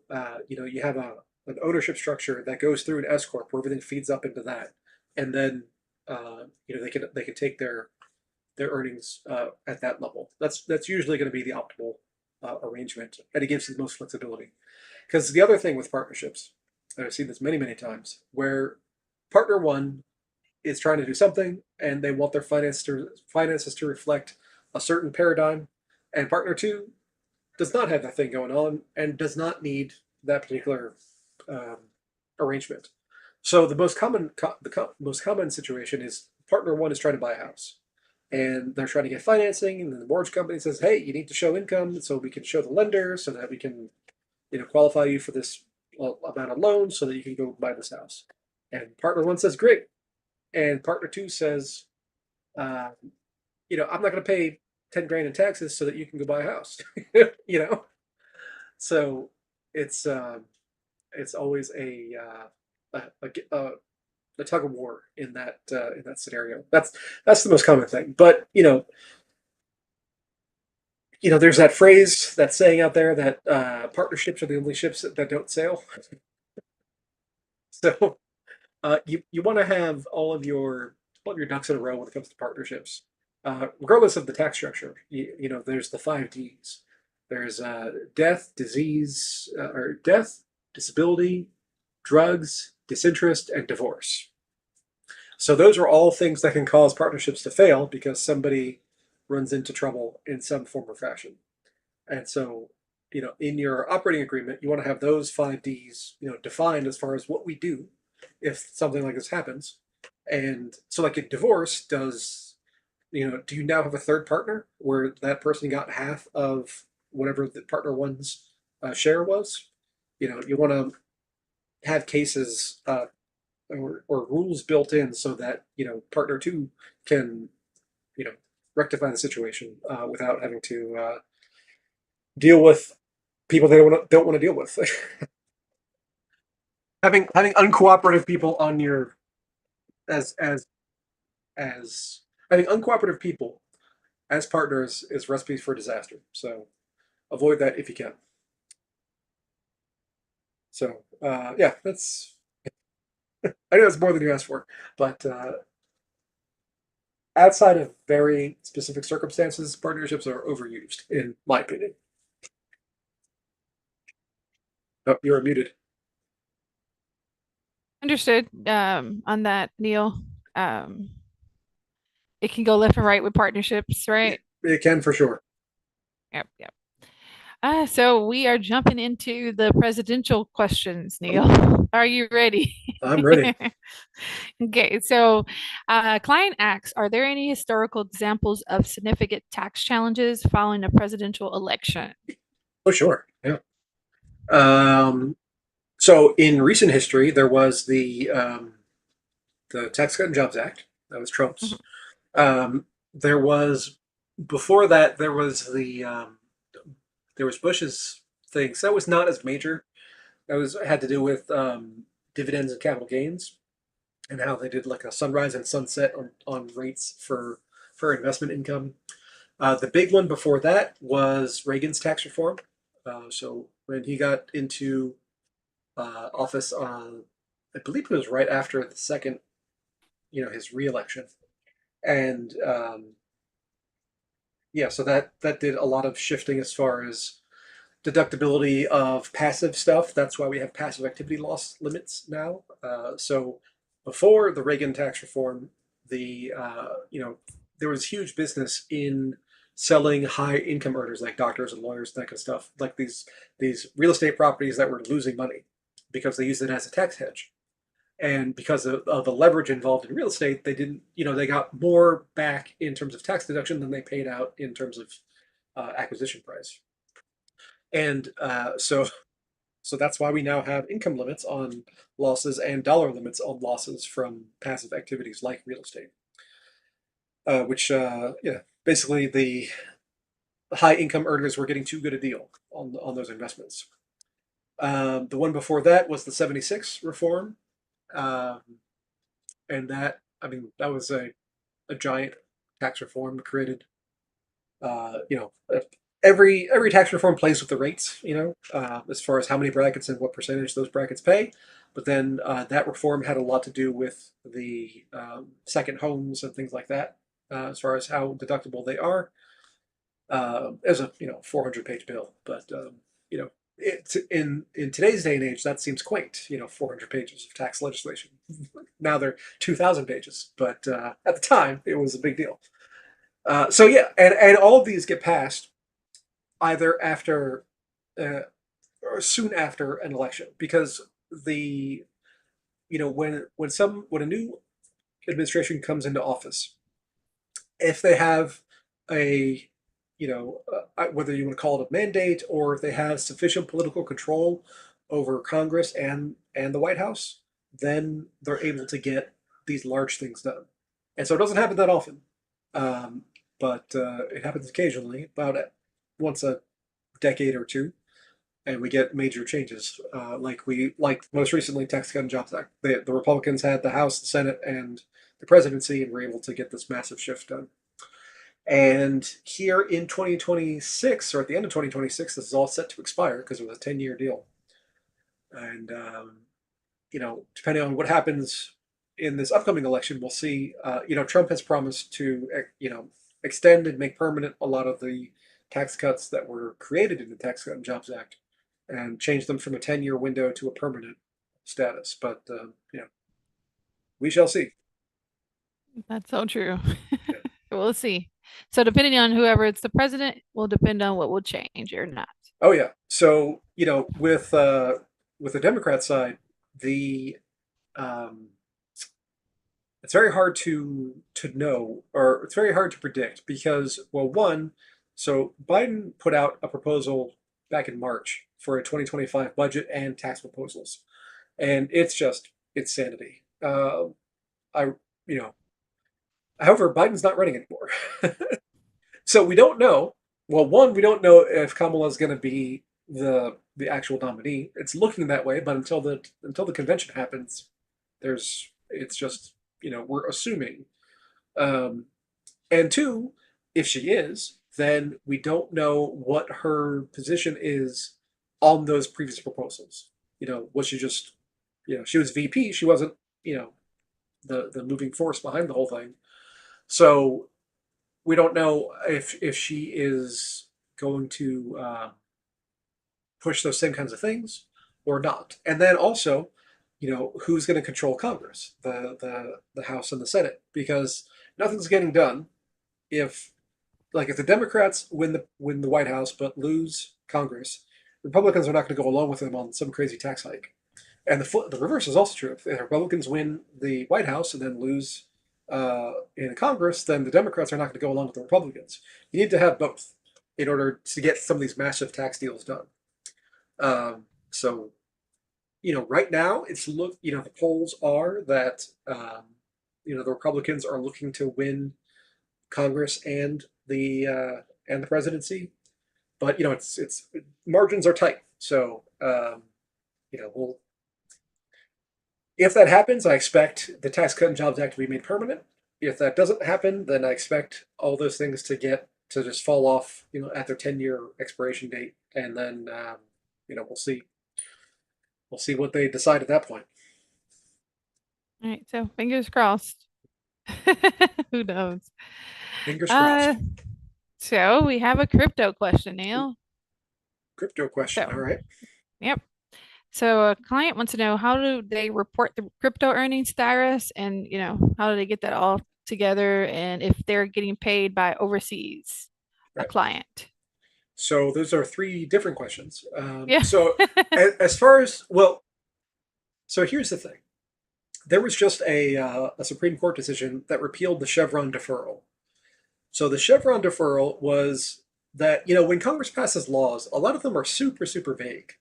you have an ownership structure that goes through an S corp where everything feeds up into that, and then they can take their earnings at that level. That's usually going to be the optimal arrangement, and it gives you the most flexibility. Because the other thing with partnerships, and I've seen this many times, where partner one is trying to do something and they want their finances to reflect a certain paradigm, and partner two does not have that thing going on and does not need that particular um, arrangement. So the most common situation is partner one is trying to buy a house, and they're trying to get financing, and the mortgage company says, "Hey, you need to show income so we can show the lender so that we can qualify you for this amount of loan so that you can go buy this house." And partner one says, "Great," and partner two says, uh, "I'm not going to pay 10 grand in taxes so that you can go buy a house." you know, so it's it's always a tug of war in that scenario. That's the most common thing. But there's that phrase, that saying out there that partnerships are the only ships that don't sail. So you want to have all of your ducks in a row when it comes to partnerships, regardless of the tax structure. There's the 5 Ds. There's death, disease, or death, disability, drugs, disinterest, and divorce. So those are all things that can cause partnerships to fail because somebody runs into trouble in some form or fashion. And so, in your operating agreement, you want to have those 5 Ds, defined as far as what we do if something like this happens. And so, like a divorce, do you now have a third partner where that person got half of whatever the partner one's share was? You want to have cases or rules built in so that partner two can you know rectify the situation without having to deal with people they don't want to deal with. Having uncooperative people on your as as having uncooperative people as partners is recipes for disaster. So avoid that if you can. So yeah, that's I know it's more than you asked for, but outside of very specific circumstances, partnerships are overused, in my opinion. Oh, you're muted. Understood on that, Neil. It can go left and right with partnerships, Yeah, right? it can for sure. Yep, yep. So we are jumping into the presidential questions, Oh, Neil. Are you ready? I'm ready. Okay, so client asks, are there any historical examples of significant tax challenges following a presidential election? Oh, sure. Yeah. Um, so in recent history, there was the Tax Cut and Jobs Act. That was Mhm. Trump's. There was before that there was Bush's things. That was not as major. That was had to do with dividends and capital gains and how they did like a sunrise and sunset on rates for investment income. The big one before that was Reagan's tax reform. So when he got into office on, I believe it was right after the second, his reelection, and yeah, so that did a lot of shifting as far as deductibility of passive stuff. That's why we have passive activity loss limits now. So before the Reagan tax reform, there was huge business in selling high income earners like doctors and lawyers, that kind of stuff, like these real estate properties that were losing money because they used it as a tax hedge. And because of the leverage involved in real estate, they didn't, they got more back in terms of tax deduction than they paid out in terms of acquisition price. And so that's why we now have income limits on losses and dollar limits on losses from passive activities like real estate, which yeah, basically the high income earners were getting too good a deal on those investments. The one before that was the '76 reform, um, and that I mean that was a giant tax reform created. Uh, you know, every tax reform plays with the rates, as far as how many brackets and what percentage those brackets pay. But then that reform had a lot to do with the second homes and things like that, as far as how deductible they are. As a 400-page bill, but it's in today's day and age that seems quaint. 400 pages of tax legislation. Now they're 2,000 pages, but at the time it was a big deal. So yeah, and all of these get passed either after uh, or soon after an election because the when a new administration comes into office, if they have a whether you want to call it a mandate or if they have sufficient political control over Congress and the White House, then they're able to get these large things done. And so it doesn't happen that often, um, but it happens occasionally, about once a decade or two, and we get major changes. Like most recently, Tax Cut and Jobs Act. The Republicans had the House, the Senate, and the presidency, and were able to get this massive shift done. And here in 2026, or at the end of 2026, this is all set to expire because it was a 10-year deal. And, depending on what happens in this upcoming election, we'll see. Trump has promised to, extend and make permanent a lot of the tax cuts that were created in the Tax Cut and Jobs Act and change them from a 10-year window to a permanent status. But we shall see. That's so true. Yeah. We'll see. So depending on whoever it's the president will depend on what will change or not. Oh yeah. So with the Democrat side, the um, it's very hard to know, or it's very hard to predict because, well, one, so Biden put out a proposal back in March for a 2025 budget and tax proposals, and it's sanity. I you know, however, Biden's not running anymore, so we don't know. Well, one, we don't know if Kamala is going to be the actual nominee. It's looking that way, but until the convention happens, it's just we're assuming. Um, and two, if she is, then we don't know what her position is on those previous proposals. Was she just, she was VP. She wasn't, the moving force behind the whole thing. So we don't know if she is going to push those same kinds of things or not. And then also, who's going to control Congress, the House and the Senate, because nothing's getting done if if the Democrats win the White House but lose Congress, Republicans are not going to go along with them on some crazy tax hike. And the reverse is also true. If the Republicans win the White House and then lose in Congress, then the Democrats are not going to go along with the Republicans. You need to have both in order to get some of these massive tax deals done. So, right now the polls are that the Republicans are looking to win Congress and the presidency, but it's margins are tight. So, we'll if that happens, I expect the Tax Cut and Jobs Act to be made permanent. If that doesn't happen, then I expect all those things to just fall off, at their 10-year expiration date, and then we'll see. We'll see what they decide at that point. All right, so fingers crossed. Who knows? Fingers Uh, crossed. so we have a crypto question, Neil. Crypto question. All So, right. yep. So a client wants to know how do they report the crypto earnings status and, how do they get that all together and if they're getting paid by overseas, a Right. client. So those are three different questions. Yeah. So as far as well, so here's the thing. There was just a Supreme Court decision that repealed the Chevron deferral. So the Chevron deferral was that, when Congress passes laws, a lot of them are super, super vague.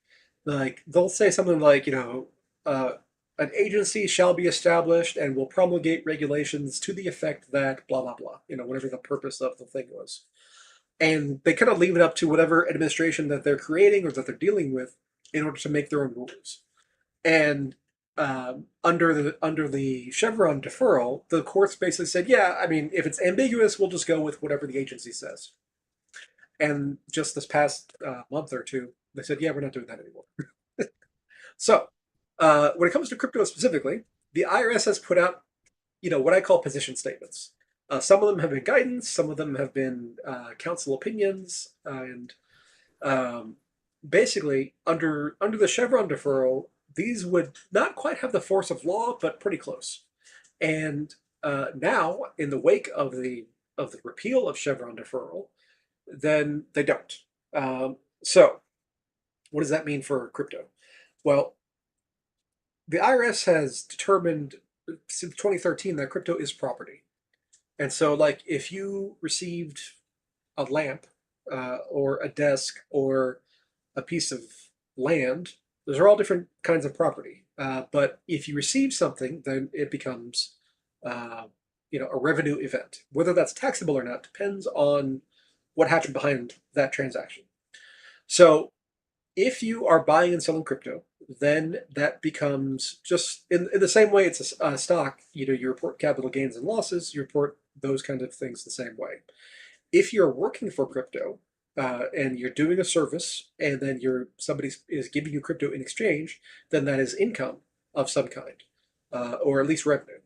Like they'll say something like, an agency shall be established and will promulgate regulations to the effect that blah, blah, blah, whatever the purpose of the thing was. And they kind of leave it up to whatever administration that they're creating or that they're dealing with in order to make their own rules. And under the Chevron deferral, the courts basically said, yeah, I mean, if it's ambiguous, we'll just go with whatever the agency says. And just this past month or two, they said, yeah, we're not doing that anymore. So when it comes to crypto specifically, the IRS has put out, what I call position statements. Some of them have been guidance, some of them have been council opinions, and basically under the Chevron deferral, these would not quite have the force of law, but pretty close. And now, in the wake of the repeal of Chevron deferral, then they don't. So, what does that mean for crypto? Well, the IRS has determined since 2013 that crypto is property. And so, like, if you received a lamp or a desk or a piece of land, those are all different kinds of property. But if you receive something, then it becomes, a revenue event. Whether that's taxable or not depends on what happened behind that transaction. So if you are buying and selling crypto, then that becomes just in the same way it's a stock. You report capital gains and losses. You report those kinds of things the same way. If you're working for crypto and you're doing a service, and then somebody is giving you crypto in exchange, then that is income of some kind, or at least revenue.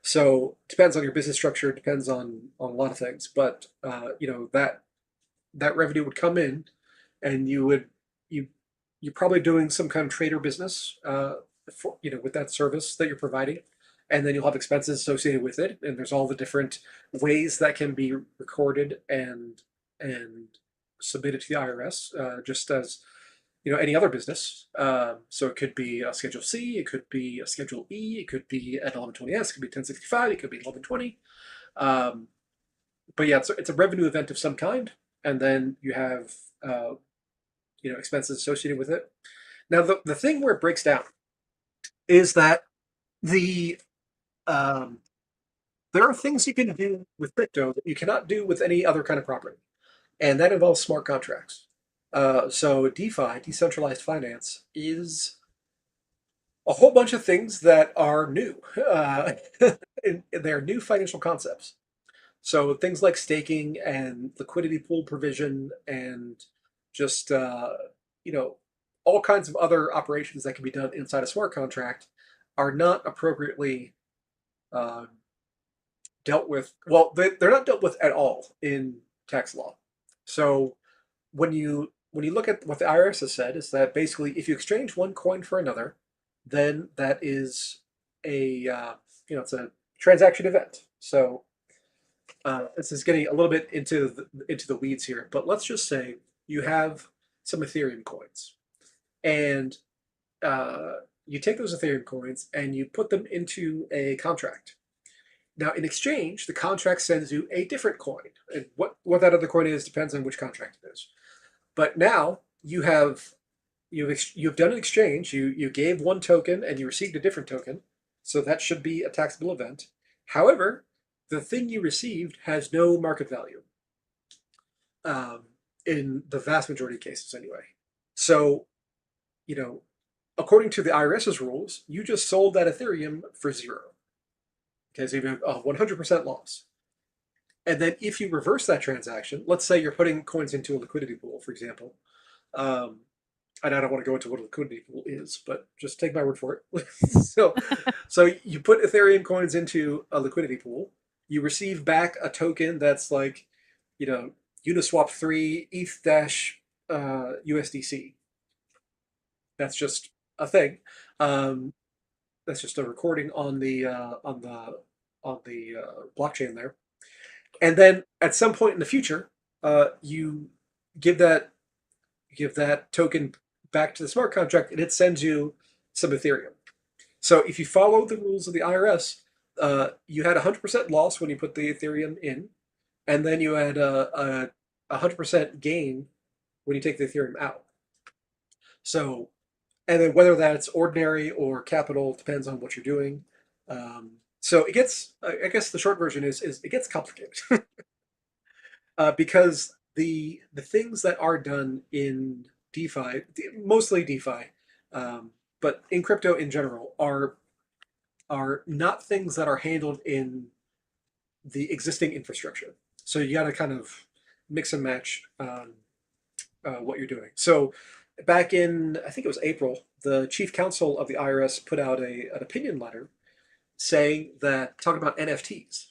So it depends on your business structure. It depends on a lot of things, but that that revenue would come in, and you you're probably doing some kind of trader business, for, with that service that you're providing, and then you'll have expenses associated with it, and there's all the different ways that can be recorded and submitted to the IRS, just as any other business. So it could be a Schedule C, it could be a Schedule E, it could be an 1120S, it could be 1065, it could be 1120. Um, but yeah, it's a revenue event of some kind, and then you have expenses associated with it. Now, the thing where it breaks down is that the um, there are things you can do with crypto that you cannot do with any other kind of property, and that involves smart contracts. So DeFi, decentralized finance, is a whole bunch of things that are new. They're new financial concepts. So things like staking and liquidity pool provision and just you know all kinds of other operations that can be done inside a smart contract are not appropriately uh, dealt with. Well, they're not dealt with at all in tax law. So when you look at what the IRS has said, is that basically if you exchange one coin for another, then that is a it's a transaction event. So this is getting a little bit into the weeds here, but let's just say you have some Ethereum coins, and uh, you take those Ethereum coins and you put them into a contract. Now, in exchange, the contract sends you a different coin, and what that other coin is depends on which contract it is. But now you've done an exchange. You gave one token and you received a different token, so that should be a taxable event. However, the thing you received has no market value, um, in the vast majority of cases, anyway. So, you know, according to the IRS's rules, you just sold that Ethereum for zero. Okay, so you have a 100% loss. And then if you reverse that transaction, let's say you're putting coins into a liquidity pool, for example. Um, and I don't want to go into what a liquidity pool is, but just take my word for it. so, so you put Ethereum coins into a liquidity pool. You receive back a token that's like, you know, Uniswap 3 ETH dash USDC. That's just a thing. Um, that's just a recording on the blockchain there. And then at some point in the future, you give that give that token back to the smart contract, and it sends you some Ethereum. So if you follow the rules of the IRS, you had 100% loss when you put the Ethereum in, and then you had a 100% gain when you take the Ethereum out. So, and then whether that's ordinary or capital depends on what you're doing. So it gets, I guess the short version is it gets complicated. Because the things that are done in DeFi, mostly DeFi, but in crypto in general, are not things that are handled in the existing infrastructure. So you got to kind of mix and match what you're doing. So back in, I think it was April, the chief counsel of the IRS put out an opinion letter saying that, talking about NFTs,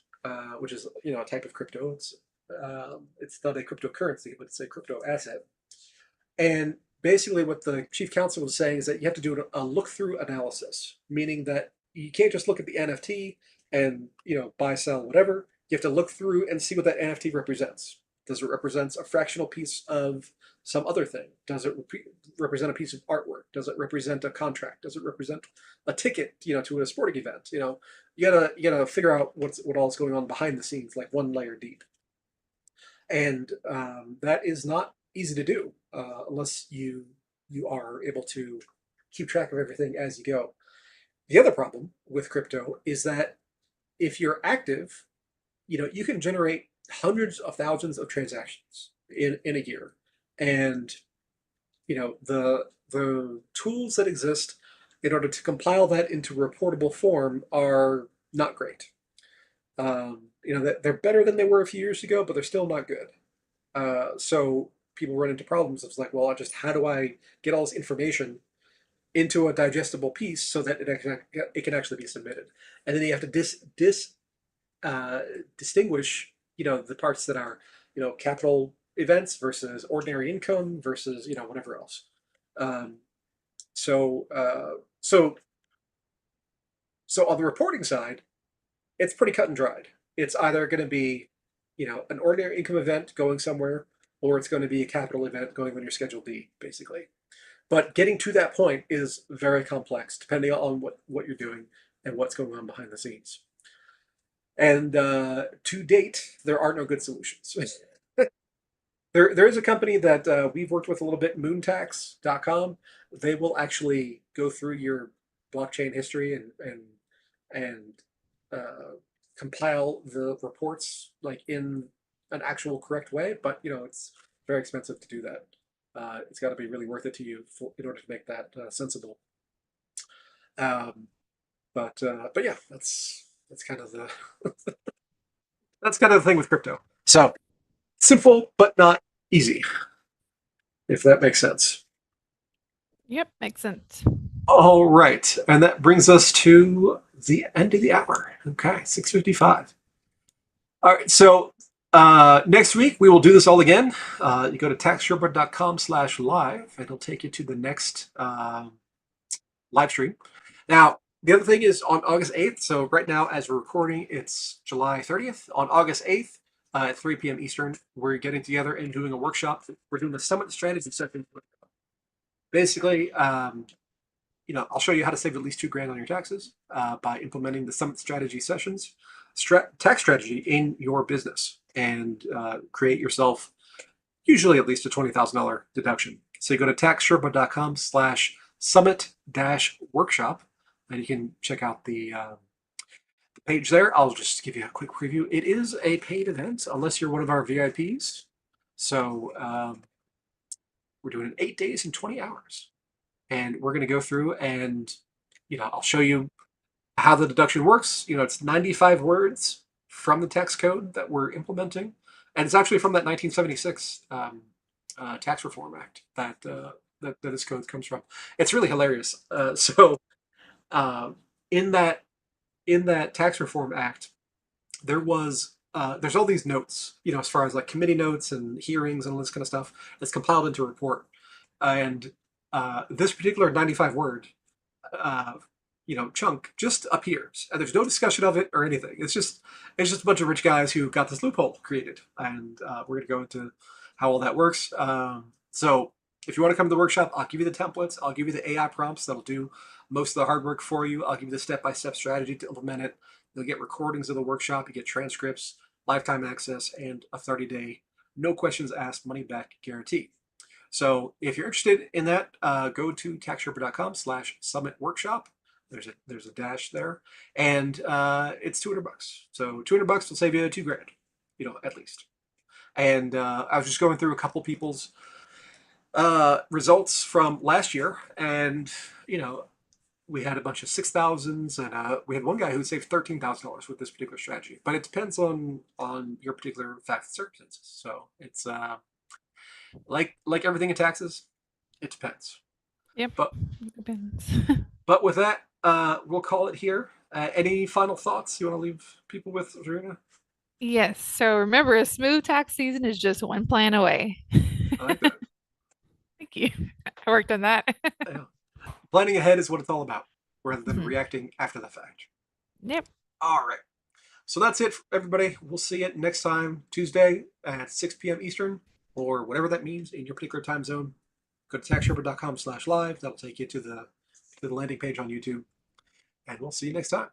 which is a type of crypto. It's not a cryptocurrency, but it's a crypto asset. And basically, what the chief counsel was saying is that you have to do a look-through analysis, meaning that you can't just look at the NFT and buy, sell, whatever. You have to look through and see what that NFT represents. Does it represent a fractional piece of some other thing? Does it represent a piece of artwork? Does it represent a contract? Does it represent a ticket, to a sporting event? You gotta figure out what all is going on behind the scenes, like one layer deep. And that is not easy to do unless you are able to keep track of everything as you go. The other problem with crypto is that if you're active, you can generate hundreds of thousands of transactions in a year, and the tools that exist in order to compile that into reportable form are not great. They're better than they were a few years ago, but they're still not good. So people run into problems. It's like, well, how do I get all this information into a digestible piece so that it can actually be submitted? And then you have to distinguish, the parts that are, capital events versus ordinary income versus whatever else. Um, so so so on the reporting side, it's pretty cut and dried. It's either going to be an ordinary income event going somewhere, or it's going to be a capital event going on your Schedule D, basically. But getting to that point is very complex, depending on what you're doing and what's going on behind the scenes. And to date, there are no good solutions. There is a company that we've worked with a little bit, moontax.com. They will actually go through your blockchain history and uh, compile the reports like in an actual correct way. But it's very expensive to do that. It's got to be really worth it to you in order to make that sensible. Um, but yeah, that's kind of the that's kind of the thing with crypto. So simple but not easy, if that makes sense. Yep, makes sense. All right, and that brings us to the end of the hour. Okay, 6:55. All right, so next week we will do this all again. You go to taxsherpa.com/live, and it'll take you to the next live stream. Now, the other thing is on August 8th. So right now, as we're recording, it's July 30th. On August 8th at 3 p.m. Eastern, we're getting together and doing a workshop. We're doing the Summit Strategy session. Basically, I'll show you how to save at least $2,000 on your taxes by implementing the Summit Strategy sessions, tax strategy in your business, and create yourself usually at least a $20,000 deduction. So you go to taxsherpa.com/summit-workshop, and you can check out the page there. I'll just give you a quick preview. It is a paid event unless you're one of our VIPs. So we're doing it 8 days and 20 hours. And we're going to go through and, I'll show you how the deduction works. It's 95 words from the tax code that we're implementing. And it's actually from that 1976 Tax Reform Act that this code comes from. It's really hilarious. So in that Tax Reform Act, there's all these notes, as far as like committee notes and hearings and all this kind of stuff. It's compiled into a report, and this particular 95 word chunk just appears, and there's no discussion of it or anything. It's just a bunch of rich guys who got this loophole created, and we're going to go into how all that works. So if you want to come to the workshop, I'll give you the templates. I'll give you the AI prompts that'll do most of the hard work for you. I'll give you the step-by-step strategy to implement it. You'll get recordings of the workshop. You get transcripts, lifetime access, and a 30-day, no questions asked, money back guarantee. So if you're interested in that, go to taxsherpa.com/summit workshop. There's a dash there, and it's $200. So $200 will save you $2,000, at least. And I was just going through a couple people's results from last year, and we had a bunch of 6,000s, and we had one guy who saved $13,000 with this particular strategy. But it depends on your particular facts and circumstances. So it's like everything in taxes, it depends. Yep, But it depends. but with that, we'll call it here. Any final thoughts you want to leave people with, Zarina? Yes. So remember, a smooth tax season is just one plan away. I like that. Thank you. I worked on that. Yeah. Planning ahead is what it's all about, rather than Mhm. reacting after the fact. Yep. All right. So that's it, everybody. We'll see you next time, Tuesday at 6 p.m. Eastern, or whatever that means in your particular time zone. Go to taxsherpa.com/live. That'll take you to the landing page on YouTube. And we'll see you next time.